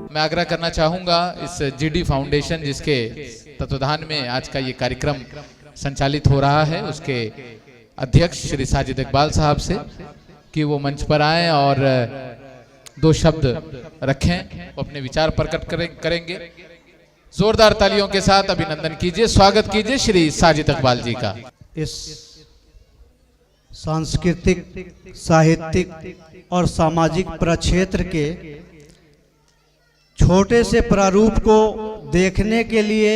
मैं आग्रह करना चाहूँगा इस जीडी फाउंडेशन जिसके तत्वाधान में आज का ये कार्यक्रम संचालित हो रहा है, उसके अध्यक्ष श्री साजिद इकबाल साहब से कि वो मंच पर आएं और दो शब्द रखें, वो अपने विचार प्रकट करेंगे। जोरदार तालियों के साथ अभिनंदन कीजिए, स्वागत कीजिए श्री साजिद इकबाल जी का। इस सांस्कृतिक, साहित्यिक और सामाजिक प्रक्षेत्र के छोटे से प्रारूप को देखने के लिए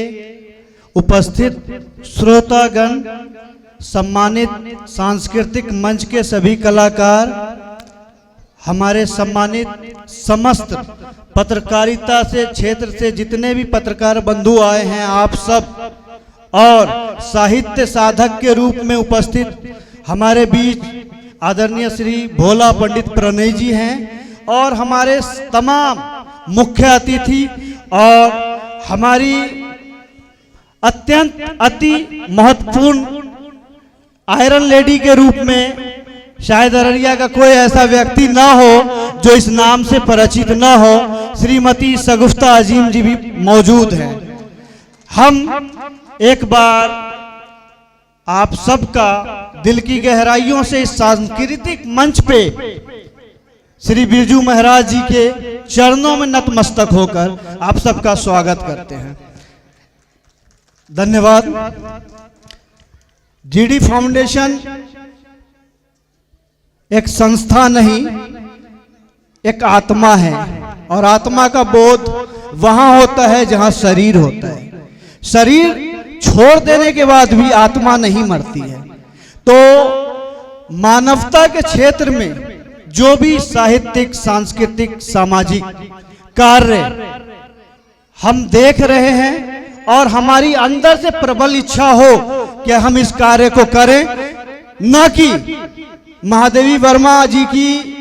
उपस्थित श्रोतागण, सम्मानित सांस्कृतिक मंच के सभी कलाकार, हमारे सम्मानित समस्त पत्रकारिता से क्षेत्र से जितने भी पत्रकार बंधु आए हैं, आप सब, और साहित्य साधक के रूप में उपस्थित हमारे बीच आदरणीय श्री भोला पंडित प्रणय जी हैं, और हमारे तमाम मुख्य अतिथि और हमारी अत्यंत अति महत्वपूर्ण आयरन लेडी के रूप में शायद अररिया का कोई ऐसा व्यक्ति ना हो जो इस नाम से परिचित ना हो, श्रीमती शगुफ्ता अजीम जी भी मौजूद हैं। हम एक बार आप सबका दिल की गहराइयों से इस सांस्कृतिक मंच पे श्री बिरजू महाराज जी के चरणों में नतमस्तक होकर आप सबका स्वागत करते हैं। धन्यवाद। जीडी फाउंडेशन एक संस्था नहीं, एक आत्मा है, और आत्मा का बोध वहां होता है जहां शरीर होता है। शरीर छोड़ देने के बाद भी आत्मा नहीं मरती है। तो मानवता के क्षेत्र में जो भी साहित्यिक, सांस्कृतिक, सामाजिक कार्य हम देख रहे हैं और हमारी अंदर से प्रबल इच्छा हो कि हम इस कार्य को करें, न कि महादेवी वर्मा जी की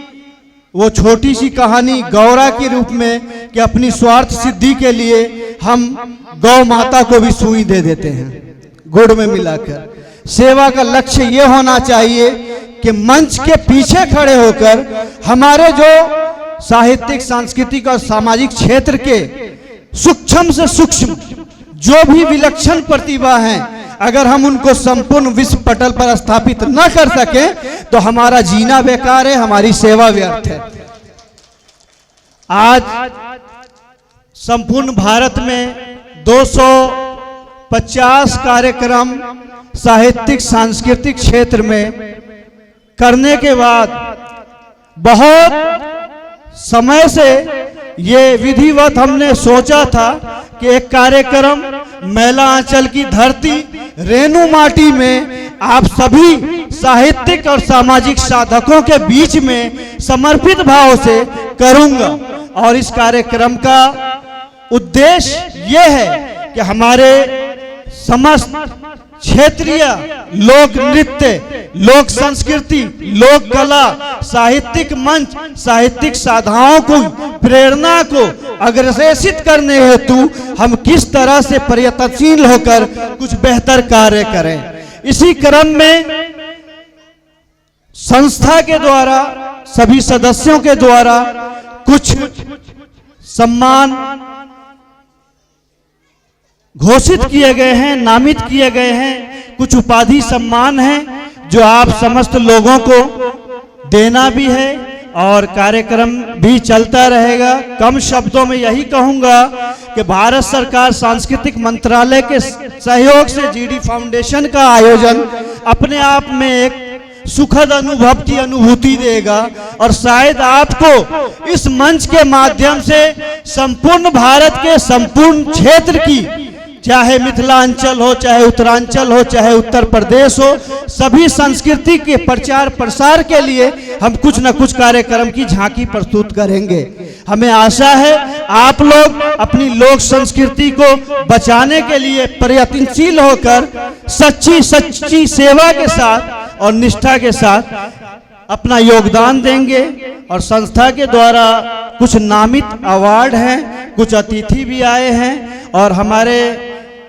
वो छोटी सी कहानी गौरा के रूप में कि अपनी स्वार्थ सिद्धि के लिए हम गौ माता को भी सुई दे देते हैं गुड़ में मिलाकर। सेवा का लक्ष्य ये होना चाहिए कि मंच के पीछे खड़े होकर हमारे जो साहित्यिक, सांस्कृतिक और सामाजिक क्षेत्र के सूक्ष्म से सूक्ष्म जो भी विलक्षण प्रतिभा हैं, अगर हम उनको संपूर्ण विश्व पटल पर स्थापित न कर सके तो हमारा जीना बेकार है, हमारी सेवा व्यर्थ है। आज संपूर्ण भारत में 250 कार्यक्रम साहित्यिक, सांस्कृतिक क्षेत्र में करने के बाद बहुत समय से ये विधिवत हमने सोचा था कि एक कार्यक्रम मैला आंचल की धरती रेणु माटी में आप सभी साहित्यिक और सामाजिक साधकों के बीच में समर्पित भाव से करूंगा। और इस कार्यक्रम का उद्देश्य यह है कि हमारे समस्त क्षेत्रीय लोक नृत्य, लोक संस्कृति, लोक कला, साहित्यिक मंच, साहित्यिक साधाओं को, प्रेरणा को अग्रेसित करने हेतु हम किस तरह से प्रयत्नशील होकर कुछ बेहतर कार्य करें। इसी क्रम में संस्था के द्वारा, सभी सदस्यों के द्वारा कुछ सम्मान घोषित किए गए हैं, नामित किए गए हैं, कुछ उपाधि सम्मान हैं जो आप समस्त लोगों को देना भी है और कार्यक्रम भी चलता रहेगा। कम शब्दों में यही कहूंगा कि भारत सरकार सांस्कृतिक मंत्रालय के सहयोग से जीडी फाउंडेशन का आयोजन अपने आप में एक सुखद अनुभव की अनुभूति देगा, और शायद आपको इस मंच के माध्यम से संपूर्ण भारत के संपूर्ण क्षेत्र की, चाहे मिथिलांचल हो, चाहे उत्तरांचल हो, चाहे उत्तर प्रदेश हो, सभी संस्कृति के प्रचार प्रसार के लिए हम कुछ न कुछ कार्यक्रम की झांकी प्रस्तुत करेंगे। हमें आशा है आप लोग अपनी लोक संस्कृति को बचाने के लिए प्रयत्नशील होकर सच्ची सेवा के साथ और निष्ठा के साथ अपना योगदान देंगे। और संस्था के द्वारा कुछ नामित अवार्ड हैं, कुछ अतिथि भी आए हैं, और हमारे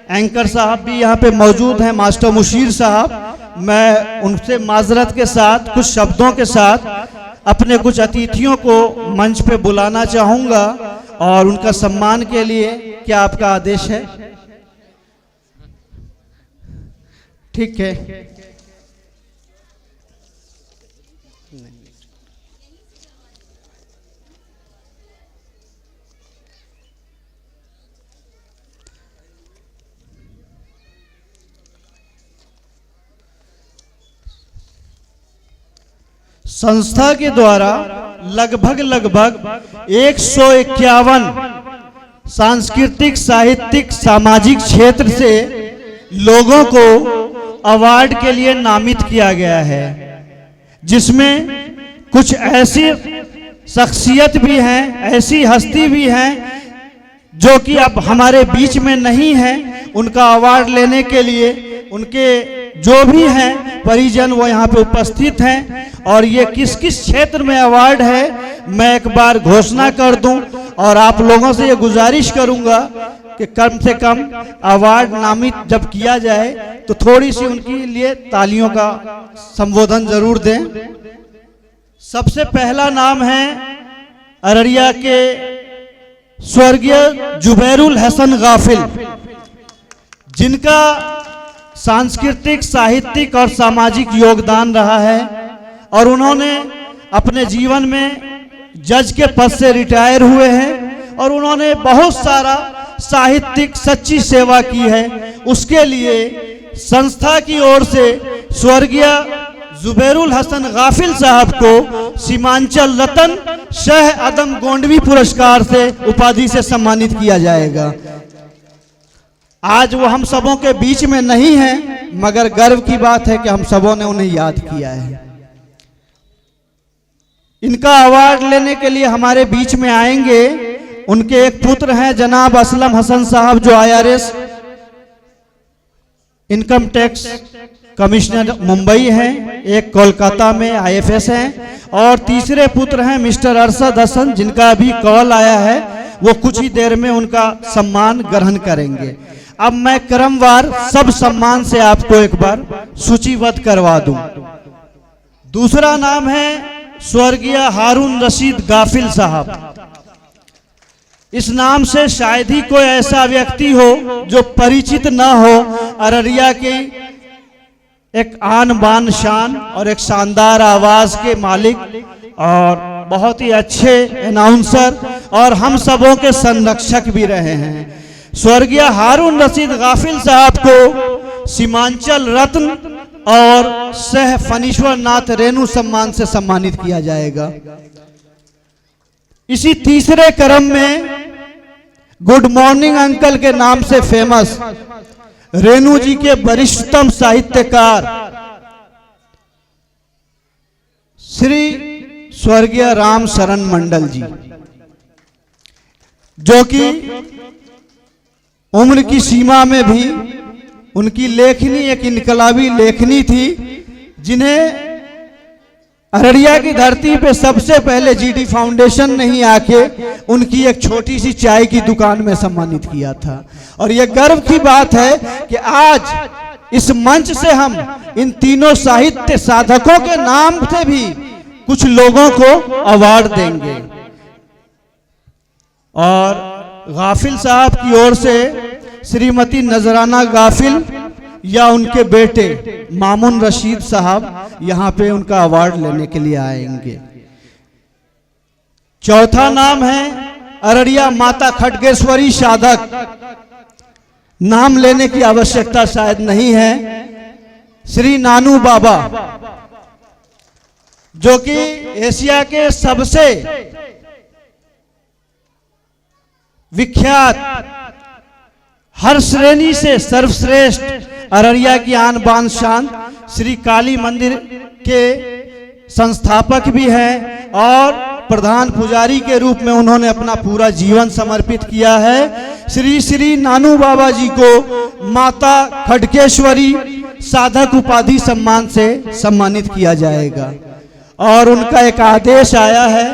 एंकर साहब भी यहाँ पे मौजूद हैं, मास्टर मुशीर साहब। मैं उनसे माजरत के साथ कुछ शब्दों के साथ अपने कुछ अतिथियों को मंच पे बुलाना चाहूँगा और उनका सम्मान के लिए क्या आपका आदेश है? ठीक है। संस्था के द्वारा लगभग 151 सांस्कृतिक, साहित्यिक, सामाजिक क्षेत्र से लोगों को अवार्ड के लिए नामित किया गया है, जिसमें कुछ ऐसी शख्सियत भी हैं, ऐसी हस्ती भी हैं जो कि अब हमारे बीच में नहीं है। उनका अवार्ड लेने के लिए उनके जो भी हैं परिजन वो यहाँ पे उपस्थित हैं, और ये किस किस क्षेत्र में अवार्ड है मैं एक बार घोषणा कर दूं, और आप लोगों से ये गुजारिश करूंगा कि कम से कम अवार्ड नामित जब किया जाए तो थोड़ी सी उनके लिए तालियों का संबोधन जरूर दें। सबसे पहला नाम है अररिया के स्वर्गीय जुबैरुल हसन गाफिल, जिनका सांस्कृतिक, साहित्यिक और सामाजिक योगदान रहा है, और उन्होंने अपने जीवन में जज के पद से रिटायर हुए हैं और उन्होंने बहुत सारा साहित्यिक सच्ची सेवा की है। उसके लिए संस्था की ओर से स्वर्गीय जुबैरुल हसन गाफिल साहब को सीमांचल रतन शाह आदम गोंडवी पुरस्कार से उपाधि से सम्मानित किया जाएगा। आज वो हम सबों के बीच में नहीं है, मगर गर्व की बात है कि हम सबों ने उन्हें याद किया है। इनका अवार्ड लेने के लिए हमारे बीच में आएंगे उनके एक पुत्र हैं जनाब असलम हसन साहब, जो IRS income tax commissioner Mumbai हैं, एक कोलकाता में IFS हैं, और तीसरे पुत्र हैं मिस्टर अरशद हसन, जिनका अभी कॉल आया है, वो कुछ ही देर में उनका सम्मान ग्रहण करेंगे। अब मैं क्रमवार सब सम्मान से आपको एक बार सूचीबद्ध करवा दूं। दूसरा नाम है स्वर्गीय हारून रशीद गाफिल साहब। इस नाम से शायद ही कोई ऐसा व्यक्ति हो जो परिचित न हो। अररिया के एक आन बान शान और एक शानदार आवाज के मालिक और बहुत ही अच्छे अनाउंसर और हम सबों के संरक्षक भी रहे हैं। स्वर्गीय हारून रशीद गाफिल साहब को सीमांचल रत्न और सह फणीश्वर नाथ रेणु सम्मान से सम्मानित किया जाएगा। इसी तीसरे क्रम में गुड मॉर्निंग अंकल के नाम से फेमस रेणु जी के वरिष्ठतम साहित्यकार श्री स्वर्गीय राम शरण मंडल जी, जो कि उम्र की सीमा में भी उनकी लेखनी एक इनकलाबी लेखनी थी, जिन्हें अररिया की धरती पे सबसे पहले GD फाउंडेशन ने ही आके उनकी एक छोटी सी चाय की दुकान में सम्मानित किया था। और यह गर्व की बात है कि आज इस मंच से हम इन तीनों साहित्य साधकों के नाम से भी कुछ लोगों को अवार्ड देंगे। और गाफिल साहब की ओर से श्रीमती नजराना गाफिल या उनके बेटे मामून रशीद साहब यहाँ पे उनका अवार्ड लेने के लिए आएंगे। चौथा नाम है अररिया माता खडगेश्वरी साधक। नाम लेने की आवश्यकता शायद नहीं है। श्री नानू बाबा, जो कि एशिया के सबसे विख्यात हर श्रेणी से सर्वश्रेष्ठ अररिया की आन बान शान श्री काली मंदिर के संस्थापक भी हैं और प्रधान पुजारी के रूप में उन्होंने अपना पूरा जीवन समर्पित किया है। श्री श्री नानू बाबा जी को माता खडकेश्वरी साधक उपाधि सम्मान से सम्मानित किया जाएगा। और उनका एक आदेश आया है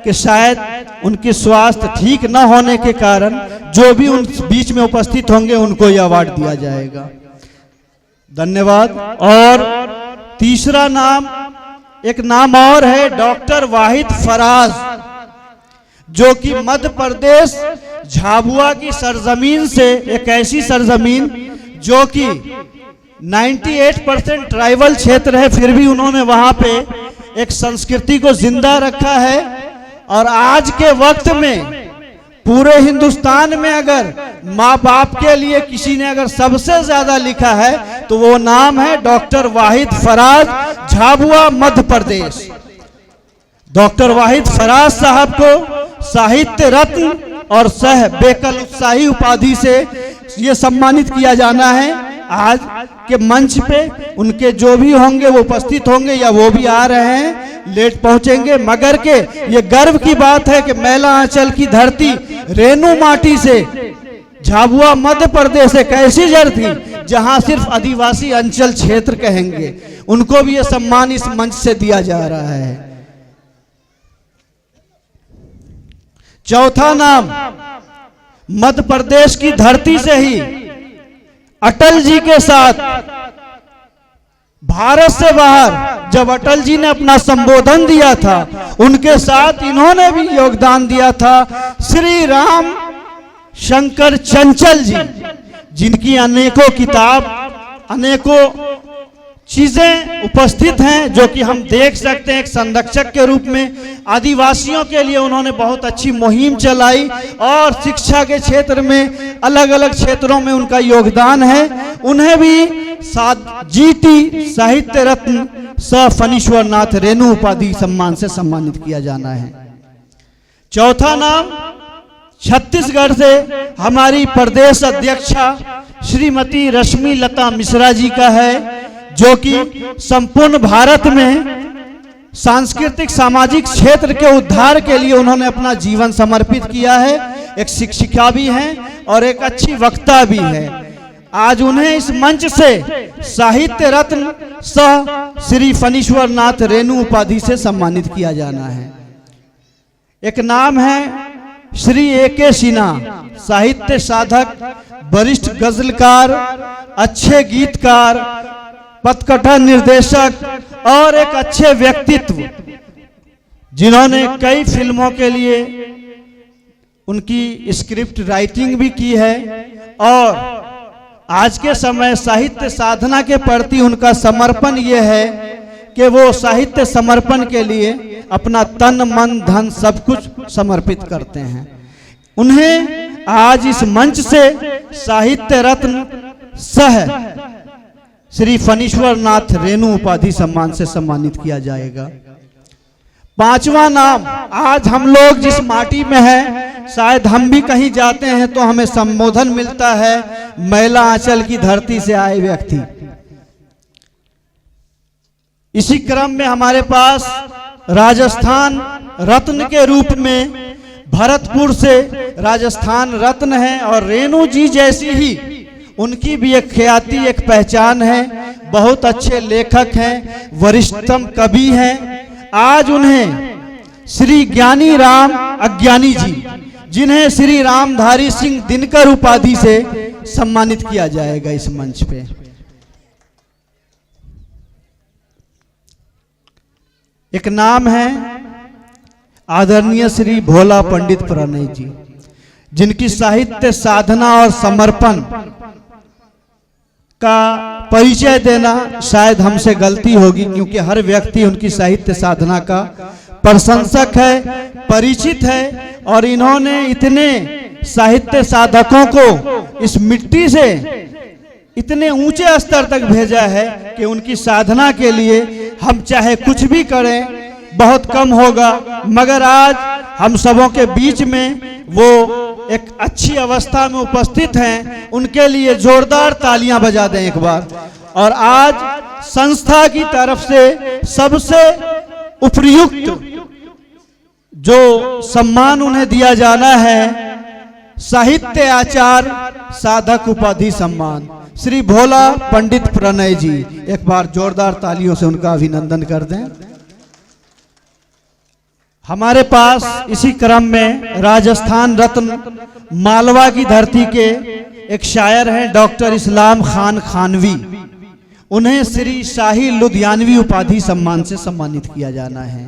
कि शायद उनके स्वास्थ्य ठीक न होने के कारण जो भी उन बीच में उपस्थित होंगे उनको यह अवार्ड दिया जाएगा। धन्यवाद। और तीसरा नाम, एक नाम और है डॉक्टर वाहिद फराज, जो कि मध्य प्रदेश झाबुआ की सरजमीन से, एक ऐसी सरजमीन जो कि 98% ट्राइबल क्षेत्र है, फिर भी उन्होंने वहां पे एक संस्कृति को जिंदा रखा है। और आज के वक्त में पूरे हिंदुस्तान में अगर माँ बाप के लिए किसी ने अगर सबसे ज्यादा लिखा है तो वो नाम है डॉक्टर वाहिद फराज, झाबुआ मध्य प्रदेश। डॉक्टर वाहिद फराज साहब को साहित्य रत्न और सह बेकल उत्साही उपाधि से ये सम्मानित किया जाना है। आज के मंच पे उनके जो भी होंगे वो उपस्थित होंगे या वो भी आ रहे हैं, लेट पहुंचेंगे, मगर के ये गर्व की बात है कि मैला आंचल की धरती रेणु माटी से झाबुआ मध्य प्रदेश एक ऐसी जड़ थी जहां सिर्फ आदिवासी अंचल क्षेत्र कहेंगे, उनको भी ये सम्मान इस मंच से दिया जा रहा है। चौथा नाम, मध्य प्रदेश की धरती से ही अटल जी के साथ भारत से बाहर जब अटल जी ने अपना संबोधन दिया था, उनके साथ इन्होंने भी योगदान दिया था श्री राम शंकर चंचल जी, जिनकी अनेकों किताब, अनेकों चीजें उपस्थित हैं जो कि हम देख सकते हैं। एक संरक्षक के रूप में आदिवासियों के लिए उन्होंने बहुत अच्छी मुहिम चलाई और शिक्षा के क्षेत्र में अलग अलग क्षेत्रों में उनका योगदान है। उन्हें भी जीटी साहित्य रत्न स फणीश्वर नाथ रेणु उपाधि सम्मान से सम्मानित किया जाना है। चौथा नाम छत्तीसगढ़ से हमारी प्रदेश अध्यक्षा श्रीमती रश्मि लता मिश्रा जी का है, जो कि संपूर्ण भारत में सांस्कृतिक सामाजिक क्षेत्र के उद्धार के लिए उन्होंने अपना जीवन समर्पित किया है। एक शिक्षिका भी हैं और एक अच्छी वक्ता भी है। आज उन्हें इस मंच से साहित्य रत्न सह श्री फणीश्वर नाथ रेणु उपाधि से सम्मानित किया जाना है। एक नाम है श्री ए.के. सिन्हा, साहित्य साधक, वरिष्ठ गजलकार, अच्छे गीतकार, पटकथा निर्देशक और एक अच्छे व्यक्तित्व, जिन्होंने कई फिल्मों के लिए उनकी स्क्रिप्ट राइटिंग भी की है और आज के समय साहित्य साधना के प्रति उनका समर्पण ये है कि वो साहित्य समर्पण के लिए अपना तन मन धन सब कुछ समर्पित करते हैं। उन्हें आज इस मंच से साहित्य रत्न सह श्री फणीश्वर नाथ रेणु उपाधि सम्मान से सम्मानित किया जाएगा। पांचवा नाम, आज हम लोग जिस माटी में हैं, शायद हम भी कहीं जाते हैं तो हमें संबोधन मिलता है मैला आंचल की धरती से आए व्यक्ति। इसी क्रम में हमारे पास राजस्थान रत्न के रूप में भरतपुर से राजस्थान रत्न है और रेणु जी जैसी ही उनकी भी एक ख्याति, एक पहचान है। बहुत अच्छे लेखक हैं, वरिष्ठतम कवि हैं। आज उन्हें श्री ज्ञानी राम अज्ञानी जी, जिन्हें श्री रामधारी सिंह दिनकर उपाधि से सम्मानित किया जाएगा इस मंच पे। एक नाम है आदरणीय श्री भोला पंडित प्रणय जी, जिनकी साहित्य साधना और समर्पण का परिचय देना शायद हमसे गलती होगी, क्योंकि हर व्यक्ति उनकी साहित्य साधना का प्रशंसक है, परिचित है और इन्होंने इतने साहित्य साधकों को इस मिट्टी से इतने ऊंचे स्तर तक भेजा है कि उनकी साधना के लिए हम चाहे कुछ भी करें बहुत कम होगा, मगर आज हम सबों के बीच में वो एक अच्छी अवस्था में उपस्थित हैं। उनके लिए जोरदार तालियां बजा दें एक बार। और आज संस्था की तरफ से सबसे उपयुक्त जो सम्मान उन्हें दिया जाना है, साहित्य आचार्य साधक उपाधि सम्मान, श्री भोला पंडित प्रणय जी। एक बार जोरदार तालियों से उनका अभिनंदन कर दें। हमारे पास इसी क्रम में राजस्थान रत्न मालवा की धरती के एक शायर हैं डॉक्टर इस्लाम खान खानवी। उन्हें श्री शाही लुधियानवी उपाधि सम्मान से सम्मानित किया जाना है।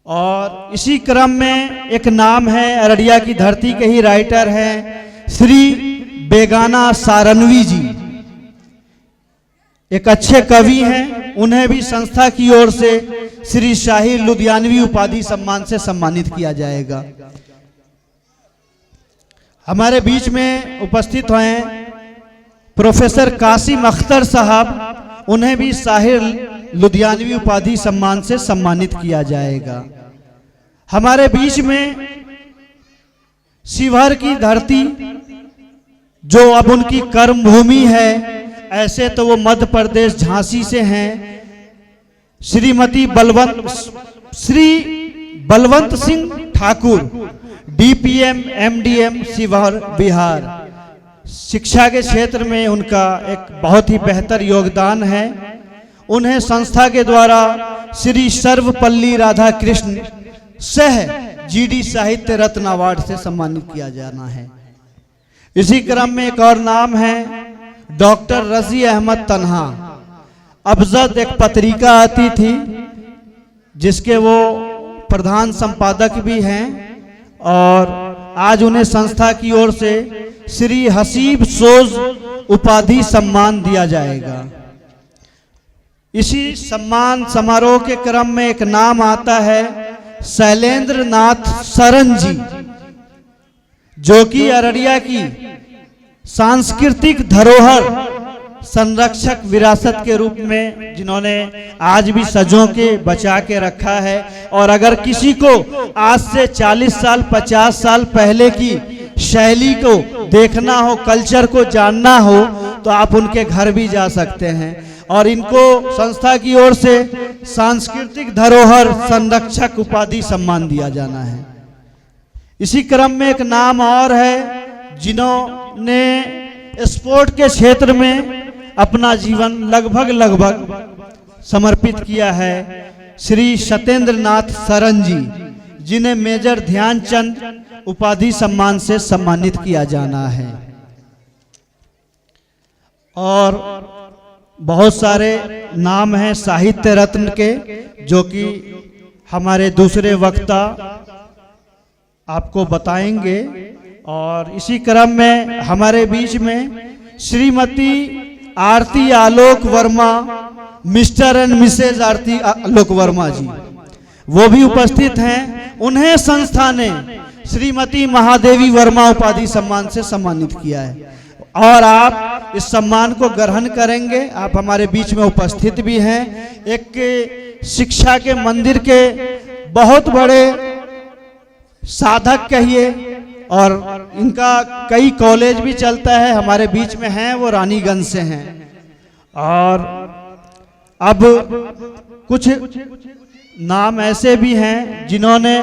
और इसी क्रम में एक नाम है, अररिया की धरती के ही राइटर हैं श्री बेगाना सारनवी जी, एक अच्छे कवि हैं। उन्हें भी संस्था की ओर से श्री शाही लुधियानवी उपाधि सम्मान से सम्मानित किया जाएगा। हमारे बीच में उपस्थित हैं प्रोफेसर कासिम अख्तर साहब, उन्हें भी शाही लुधियानवी उपाधि सम्मान से सम्मानित किया जाएगा। हमारे बीच में शिवहर की धरती जो अब उनकी कर्म भूमि है, ऐसे तो वो मध्य प्रदेश झांसी से हैं, श्री बलवंत सिंह ठाकुर, डीपीएम एमडीएम शिवहर बिहार। शिक्षा के क्षेत्र में उनका एक बहुत ही बेहतर योगदान है। उन्हें संस्था के द्वारा श्री सर्वपल्ली राधाकृष्ण सह जीडी साहित्य रत्न अवार्ड से सम्मानित किया जाना है। इसी क्रम में एक और नाम है डॉक्टर रजी अहमद तन्हा। अबजद एक पत्रिका आती थी जिसके वो प्रधान संपादक भी हैं, और आज उन्हें संस्था की ओर से श्री हसीब सोज उपाधि सम्मान दिया जाएगा। इसी सम्मान समारोह के क्रम में एक नाम आता है शैलेंद्र नाथ सरन जी, जो कि अररिया की सांस्कृतिक धरोहर संरक्षक विरासत के रूप में जिन्होंने आज भी सजो के बचा के रखा है। और अगर किसी को आज से 40 साल 50 साल पहले की शैली को देखना हो, कल्चर को जानना हो, तो आप उनके घर भी जा सकते हैं। और इनको संस्था की ओर से सांस्कृतिक धरोहर संरक्षक उपाधि सम्मान दिया जाना है। इसी क्रम में एक नाम और है जिन्होंने स्पोर्ट के क्षेत्र में अपना जीवन लगभग समर्पित किया है, श्री सत्येंद्र नाथ सरन जी, जिन्हें मेजर ध्यानचंद उपाधि सम्मान से सम्मानित किया जाना है। और बहुत सारे नाम हैं साहित्य रत्न के, जो कि हमारे दूसरे वक्ता आपको बताएंगे। और इसी क्रम में हमारे बीच में श्रीमती आरती आलोक वर्मा, मिस्टर एंड मिसेज आरती आलोक वर्मा जी, वो भी उपस्थित हैं। उन्हें संस्था ने श्रीमती महादेवी वर्मा उपाधि सम्मान से सम्मानित किया है। और आप इस सम्मान को ग्रहण करेंगे। आप हमारे बीच में उपस्थित भी हैं। एक शिक्षा के मंदिर के बहुत बड़े साधक कहिए, और इनका कई कॉलेज भी चलता है, हमारे बीच में हैं, वो रानीगंज से हैं। और अब कुछ नाम ऐसे भी हैं जिन्होंने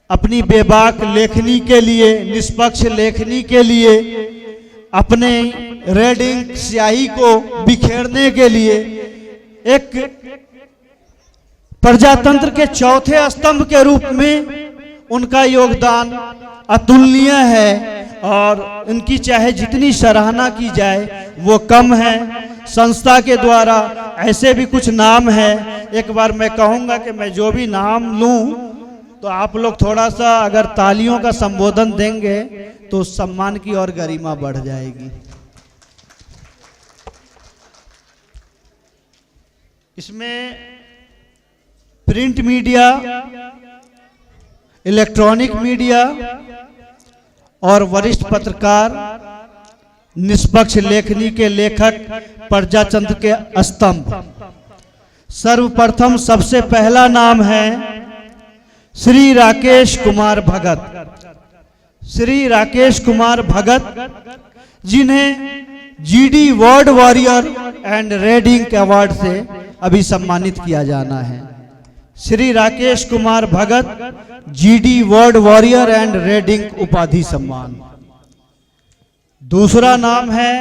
अपनी बेबाक लेखनी के लिए, निष्पक्ष लेखनी के लिए, अपने रेड इंक स्याही को बिखेरने के लिए एक प्रजातंत्र के चौथे स्तंभ के रूप में उनका योगदान अतुलनीय है। और इनकी चाहे जितनी सराहना की जाए वो कम है। संस्था के द्वारा ऐसे भी कुछ नाम है। एक बार मैं कहूँगा कि मैं जो भी नाम लूँ तो आप लोग थोड़ा सा अगर तालियों का संबोधन देंगे तो सम्मान की और गरिमा बढ़ जाएगी। इसमें प्रिंट मीडिया, इलेक्ट्रॉनिक मीडिया और वरिष्ठ पत्रकार, निष्पक्ष लेखनी के लेखक, प्रजातंत्र के स्तंभ। सर्वप्रथम सबसे पहला नाम है श्री राकेश कुमार भगत। श्री राकेश कुमार भगत जिन्हें GD world warrior and red ink award से अभी सम्मानित किया जाना है। Shri Rakesh Kumar Bhagat GD world warrior and red ink उपाधि सम्मान। दूसरा नाम है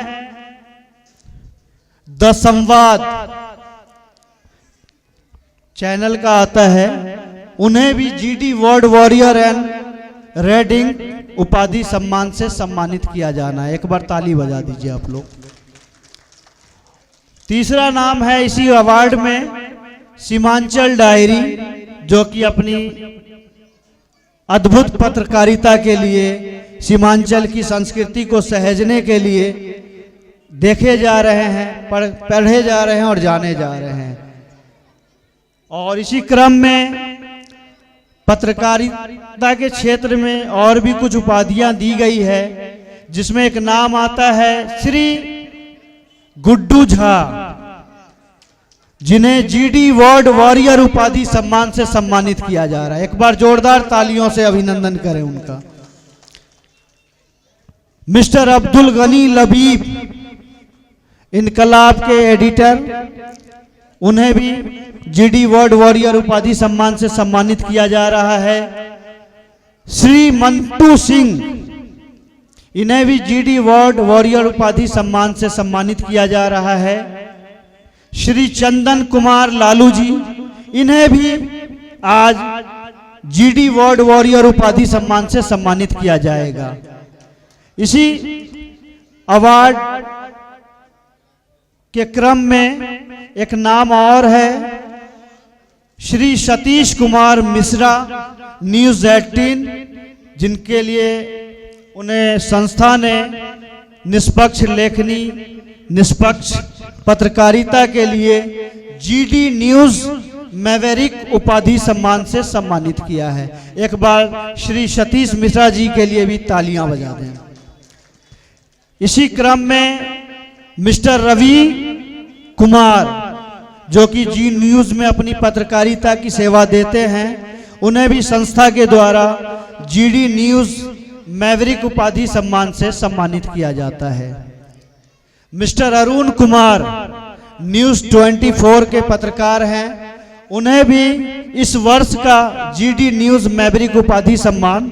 द संवाद चैनल का आता है, उन्हें भी GD world warrior and red ink उपाधि सम्मान से सम्मानित किया जाना है। एक बार ताली बजा दीजिए आप लोग। तीसरा नाम है इसी अवार्ड में सीमांचल डायरी, जो कि अपनी अद्भुत पत्रकारिता के लिए सीमांचल की संस्कृति को सहेजने के लिए देखे जा रहे हैं, पढ़े जा रहे हैं और जाने जा रहे हैं। और इसी क्रम में पत्रकारिता के क्षेत्र में और भी कुछ उपाधियां दी गई है, जिसमें एक नाम आता है श्री गुड्डू झा, जिन्हें जीडी वर्ल्ड वॉरियर उपाधि सम्मान से सम्मानित किया जा रहा है। एक बार जोरदार तालियों से अभिनंदन करें उनका। मिस्टर अब्दुल गनी लबीब, इनकलाब के एडिटर, उन्हें भी जीडी वर्ल्ड वॉरियर उपाधि सम्मान से सम्मानित किया जा रहा है। श्री मंटू सिंह, इन्हें भी जीडी वर्ल्ड वॉरियर उपाधि सम्मान से सम्मानित किया जा रहा है। श्री चंदन कुमार लालू जी, इन्हें भी आज जीडी वर्ल्ड वॉरियर उपाधि सम्मान से सम्मानित किया जाएगा। इसी अवार्ड के क्रम में एक नाम और है, श्री सतीश कुमार मिश्रा, न्यूज़ 18, जिनके लिए उन्हें संस्था ने निष्पक्ष लेखनी, निष्पक्ष पत्रकारिता के लिए जीडी न्यूज़ मैवरिक उपाधि सम्मान से सम्मानित किया है। एक बार श्री सतीश मिश्रा जी के लिए भी तालियां बजा दें। इसी क्रम में मिस्टर रवि कुमार, जो कि जी न्यूज़ में अपनी पत्रकारिता की सेवा देते हैं, उन्हें भी संस्था के द्वारा जीडी न्यूज़ मैवरिक उपाधि सम्मान से सम्मानित किया जाता है। मिस्टर अरुण कुमार न्यूज़ 24 के पत्रकार हैं, उन्हें भी इस वर्ष का जीडी न्यूज़ मैवरिक उपाधि सम्मान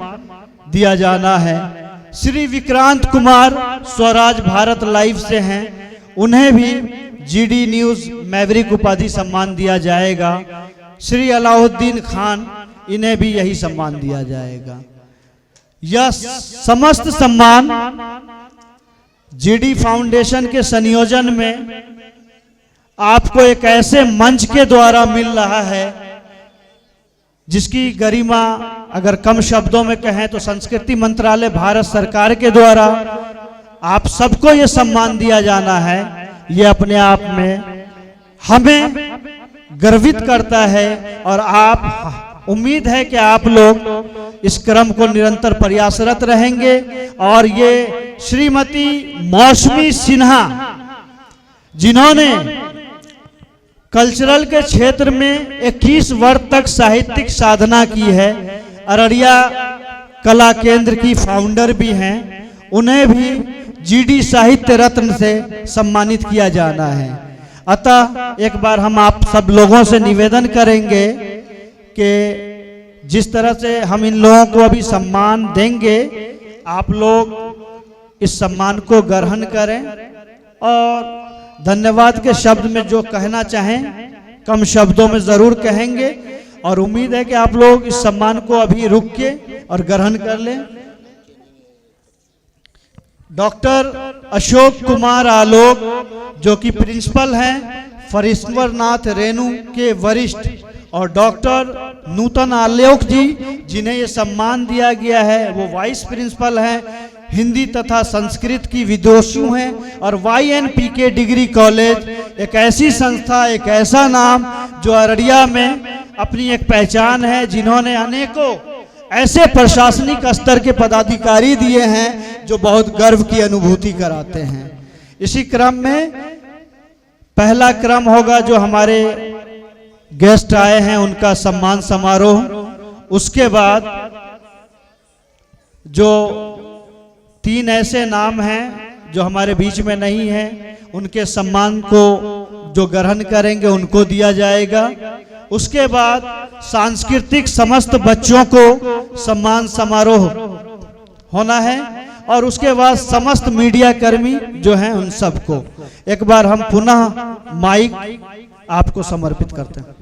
दिया जाना है। श्री विक्रांत कुमार स्वराज भारत लाइव से हैं, उन्हें भी जीडी न्यूज़ मैवरिक उपाधि सम्मान दिया जाएगा। श्री अलाउद्दीन खान, इन्हें भी यही सम्मान दिया जाएगा। यह समस्त सम्मान जीडी फाउंडेशन के संयोजन में आपको एक ऐसे मंच के द्वारा मिल रहा है जिसकी गरिमा अगर कम शब्दों में कहें तो संस्कृति मंत्रालय भारत सरकार के द्वारा आप सबको ये सम्मान दिया जाना है। ये अपने आप में हमें गर्वित करता है और आप उम्मीद है कि आप लोग इस क्रम को निरंतर प्रयासरत रहेंगे। और ये श्रीमती मौसमी सिन्हा, जिन्होंने कल्चरल के क्षेत्र में 21 वर्ष तक साहित्यिक साधना की है, अररिया कला केंद्र की फाउंडर भी हैं, उन्हें भी जीडी साहित्य रत्न से सम्मानित किया जाना है। अतः एक बार हम आप सब लोगों से निवेदन करेंगे कि जिस तरह से हम इन लोगों को अभी सम्मान देंगे, आप लोग इस सम्मान को ग्रहण करें और धन्यवाद के शब्द में जो कहना चाहें कम शब्दों में जरूर कहेंगे। और उम्मीद है कि आप लोग इस सम्मान को अभी रुक के और ग्रहण कर लें। डॉक्टर अशोक कुमार आलोक, जो कि प्रिंसिपल हैं फरीश्वरनाथ रेणु के वरिष्ठ, और डॉक्टर नूतन आलोक जी, जिन्हें ये सम्मान दिया गया है, वो वाइस प्रिंसिपल हैं, हिंदी तथा संस्कृत की विदुषी हैं। और YNPK डिग्री कॉलेज एक ऐसी संस्था, एक ऐसा नाम जो अररिया में अपनी एक पहचान है, जिन्होंने अनेकों ऐसे प्रशासनिक स्तर के पदाधिकारी दिए हैं जो बहुत गर्व की अनुभूति कराते हैं। इसी क्रम में पहला क्रम होगा जो हमारे गेस्ट आए हैं उनका सम्मान समारोह। उसके बाद जो 3 ऐसे नाम हैं जो हमारे बीच में नहीं हैं, उनके सम्मान को जो ग्रहण करेंगे उनको दिया जाएगा। उसके बाद सांस्कृतिक समस्त बच्चों को सम्मान समारोह होना है और उसके बाद समस्त मीडिया कर्मी जो हैं उन सबको एक बार हम पुनः माइक आपको समर्पित करते हैं।